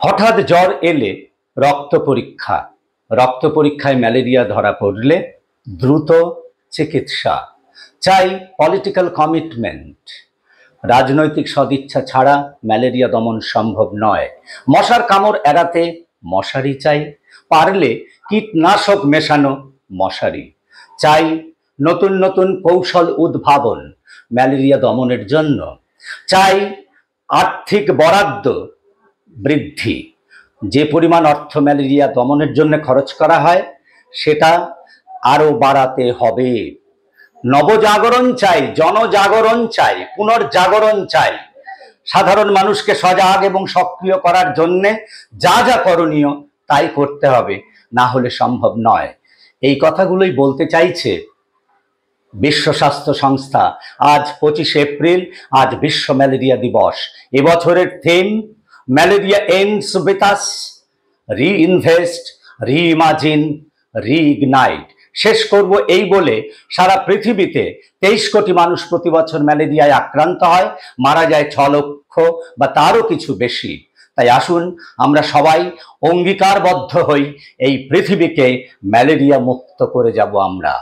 হঠাৎ জ্বর এলে রক্ত পরীক্ষায় ম্যালেরিয়া ধরা পড়লে দ্রুত চিকিৎসা চাই। পলিটিক্যাল কমিটমেন্ট, রাজনৈতিক সদিচ্ছা ছাড়া ম্যালেরিয়া দমন সম্ভব নয়। মশার কামড় এড়াতে মশারি চাই, পারলে কীটনাশক মেশানো মশারি চাই। নতুন নতুন কৌশল উদ্ভাবন ম্যালেরিয়া দমনের জন্য চাই। আর্থিক বরাদ্দ বৃদ্ধি, যে পরিমাণ অর্থ ম্যালেরিয়া দমনের জন্য খরচ করা হয় সেটা আরো বাড়াতে হবে। নবজাগরণ চাই, জনজাগরণ চাই, পুনর্জাগরণ চাই। সাধারণ মানুষকে সজাগ এবং সক্রিয় করার জন্য যা যা করণীয় তাই করতে হবে, না হলে সম্ভব নয়। এই কথাগুলোই বলতে চাইছে বিশ্ব স্বাস্থ্য সংস্থা। আজ 25শে এপ্রিল, আজ বিশ্ব ম্যালেরিয়া দিবস। এবছরের theme malaria ends with us, reinvest, reimagine, reignite. শেষ করব এই বলে, সারা পৃথিবীতে 23 কোটি মানুষ প্রতি বছর ম্যালেরিয়ায় আক্রান্ত হয়, মারা যায় 6 লক্ষ বা তারও কিছু বেশি। তাই আসুন আমরা সবাই অঙ্গীকারবদ্ধ হই, এই পৃথিবীকে ম্যালেরিয়া মুক্ত করে যাব আমরা।